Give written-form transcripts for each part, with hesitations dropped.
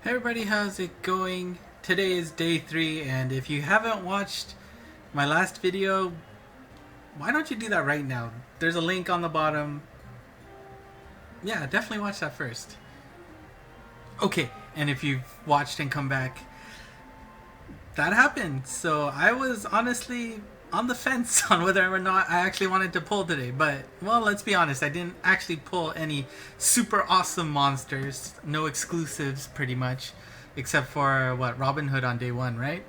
Hey everybody, how's it going? Today is day 3, and if you haven't watched my last video, why don't you do that right now? There's a link on the bottom. Yeah, definitely watch that first. Okay, and if you've watched and come back, that happened. So I was honestly on the fence on whether or not I actually wanted to pull today, but well, let's be honest, I didn't actually pull any super awesome monsters, no exclusives pretty much, except for what, Robin Hood on day 1, right?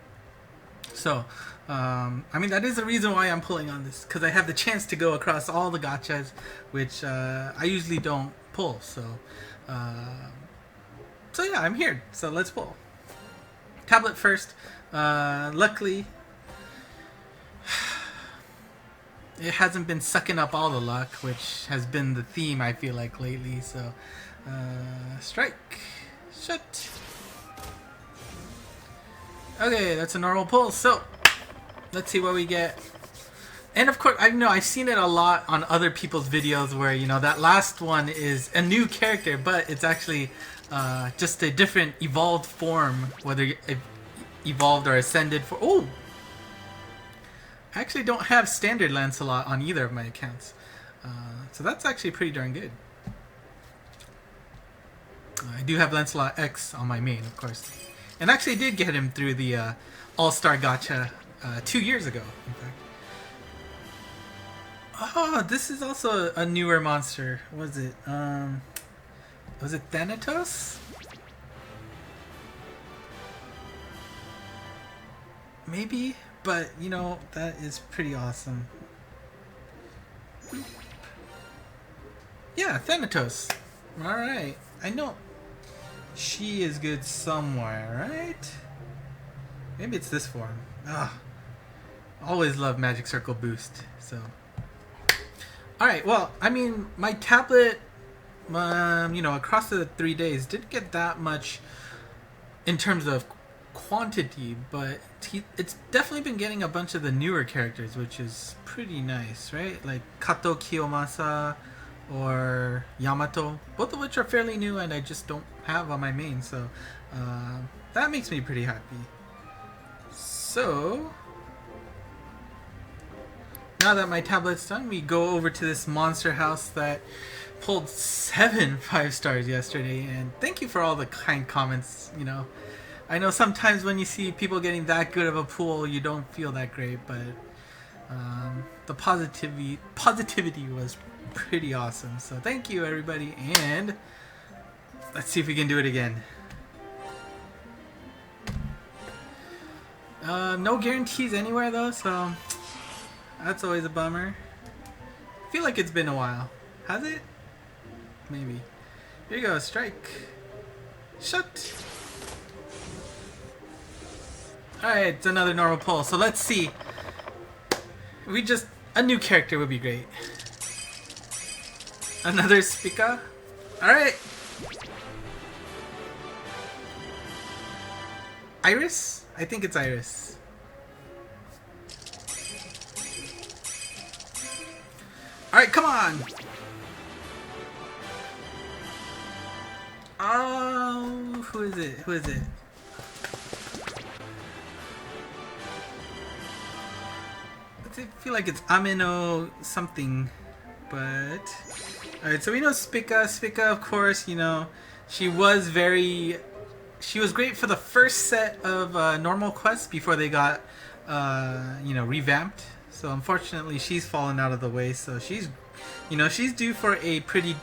So I mean, that is the reason why I'm pulling on this, because I have the chance to go across all the gachas, which I usually don't pull. So yeah, I'm here, so let's pull. Tablet first. Luckily it hasn't been sucking up all the luck, which has been the theme I feel like lately. So strike, shut. Okay, that's a normal pull. So let's see what we get. And of course, I know I've seen it a lot on other people's videos where, you know, that last one is a new character, but it's actually just a different evolved form, whether it evolved or ascended for. Oh, I actually don't have standard Lancelot on either of my accounts, so that's actually pretty darn good. I do have Lancelot X on my main, of course, and actually did get him through the All-Star Gacha 2 years ago, in fact. Oh, this is also a newer monster. Was it Thanatos? Maybe? But, you know, that is pretty awesome. Yeah, Thanatos. Alright. I know she is good somewhere, right? Maybe it's this form. Ah, always love Magic Circle Boost, so. Alright, well, I mean, my tablet, you know, across the 3 days didn't get that much in terms of quantity, but it's definitely been getting a bunch of the newer characters, which is pretty nice, right? Like Kato Kiyomasa or Yamato, both of which are fairly new and I just don't have on my main, so that makes me pretty happy. So now that my tablet's done, we go over to this monster house that pulled 7 5-stars yesterday, and thank you for all the kind comments. You know, I know sometimes when you see people getting that good of a pool, you don't feel that great, but the positivity was pretty awesome. So thank you, everybody, and let's see if we can do it again. No guarantees anywhere though, so that's always a bummer. I feel like it's been a while. Has it? Maybe. Here you go, strike. Shut. Alright, it's another normal pull. So let's see. A new character would be great. Another Spica. Alright. Iris? I think it's Iris. Alright, come on! Oh, who is it? Who is it? I feel like it's Amino something, but alright, so we know Spica. Spica, of course, you know, she was great for the first set of normal quests before they got, you know, revamped. So unfortunately, she's fallen out of the way. So she's, you know, she's due for a pretty,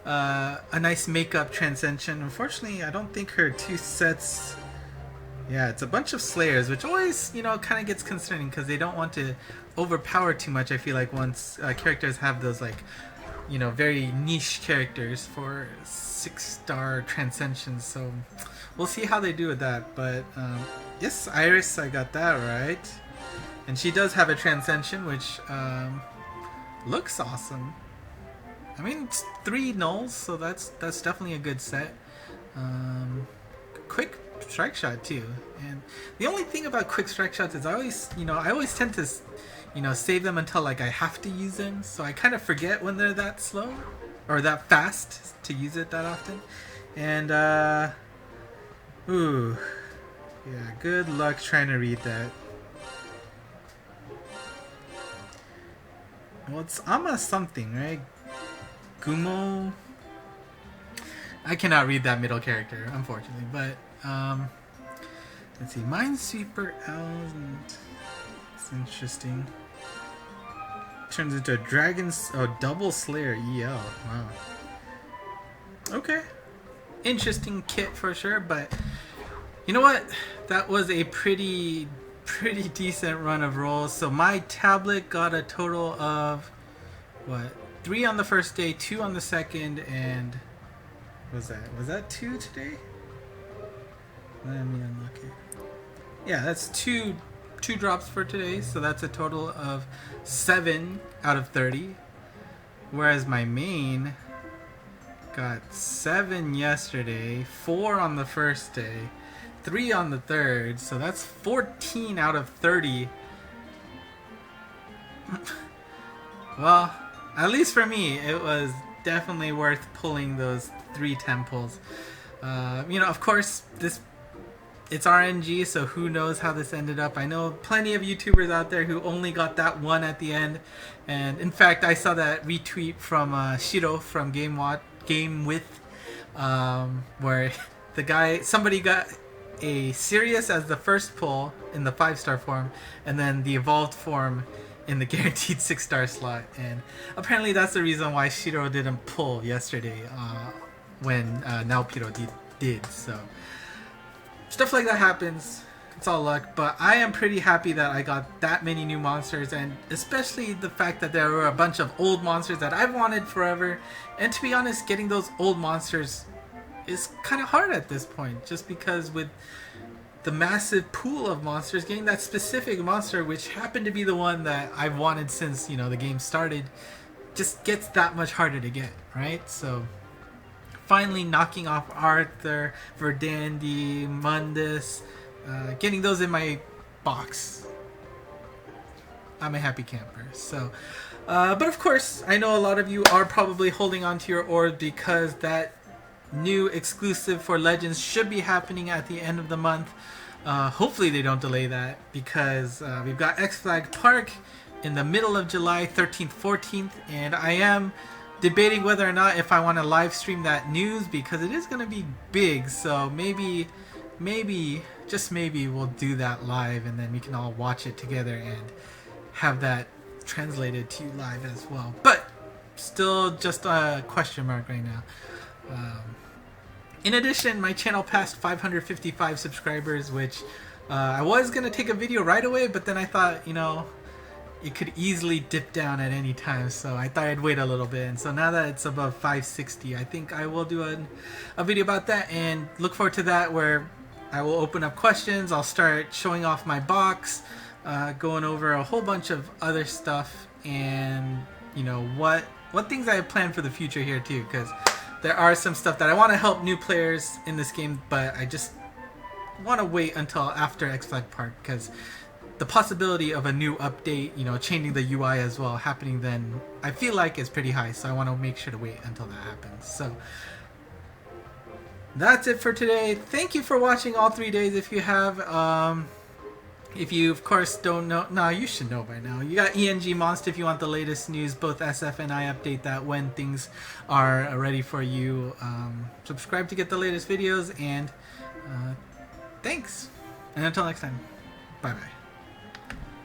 a nice makeup transcension. Unfortunately, I don't think her 2 sets. Yeah, it's a bunch of Slayers, which always, you know, kind of gets concerning because they don't want to overpower too much. I feel like once characters have those, like, you know, very niche characters for 6-star transcensions. So we'll see how they do with that. But yes, Iris, I got that right. And she does have a transcension, which looks awesome. I mean, it's 3 nulls, so that's definitely a good set. Quick strike shot too, and the only thing about quick strike shots is I always tend to, you know, save them until like I have to use them, so I kind of forget when they're that slow or that fast to use it that often. And Ooh. Yeah, good luck trying to read that. Well, it's Ama something, right? Gumo? I cannot read that middle character, unfortunately, but, let's see. Minesweeper L. It's interesting. Turns into a dragon's... Oh, double slayer EL. Wow. Okay. Interesting kit for sure, but... You know what? That was a pretty decent run of rolls. So my tablet got a total of... What? 3 on the first day, 2 on the second, and... Was that 2 today? Let me unlock it. Yeah, that's two drops for today, so that's a total of 7 out of 30. Whereas my main got 7 yesterday, 4 on the first day, 3 on the third, so that's 14 out of 30. Well, at least for me, it was definitely worth pulling those 3 temples. You know, of course, it's RNG, so who knows how this ended up. I know plenty of YouTubers out there who only got that one at the end. And in fact, I saw that retweet from Shiro from Game With, where somebody got a Sirius as the first pull in the 5-star form, and then the evolved form in the guaranteed 6-star slot. And apparently that's the reason why Shiro didn't pull yesterday when Naopiro did. So stuff like that happens. It's all luck, but I am pretty happy that I got that many new monsters, and especially the fact that there were a bunch of old monsters that I've wanted forever. And to be honest, getting those old monsters is kind of hard at this point, just because with the massive pool of monsters, getting that specific monster, which happened to be the one that I've wanted since, you know, the game started, just gets that much harder to get, right? So finally knocking off Arthur, Verdandi, Mundus, getting those in my box. I'm a happy camper. So, but of course, I know a lot of you are probably holding on to your orb because that new exclusive for Legends should be happening at the end of the month. Hopefully they don't delay that, because we've got X Flag Park in the middle of July, 13th, 14th, and I am debating whether or not if I want to live stream that news, because it is going to be big. So maybe, just maybe we'll do that live, and then we can all watch it together and have that translated to you live as well. But still just a question mark right now. In addition, my channel passed 555 subscribers, which I was going to take a video right away, but then I thought, you know, it could easily dip down at any time, so I thought I'd wait a little bit. And so now that it's above 560, I think I will do a video about that, and look forward to that, where I will open up questions. I'll start showing off my box, going over a whole bunch of other stuff, and you know what things I have planned for the future here too, because there are some stuff that I want to help new players in this game, but I just want to wait until after X Flag Park, because the possibility of a new update, you know, changing the UI as well, happening then, I feel like is pretty high, so I want to make sure to wait until that happens. So that's it for today. Thank you for watching all 3 days. If you have, if you of course don't know, no, you should know by now. You got ENG Monster if you want the latest news. Both SF and I update that when things are ready for you. Subscribe to get the latest videos, and thanks. And until next time, bye bye.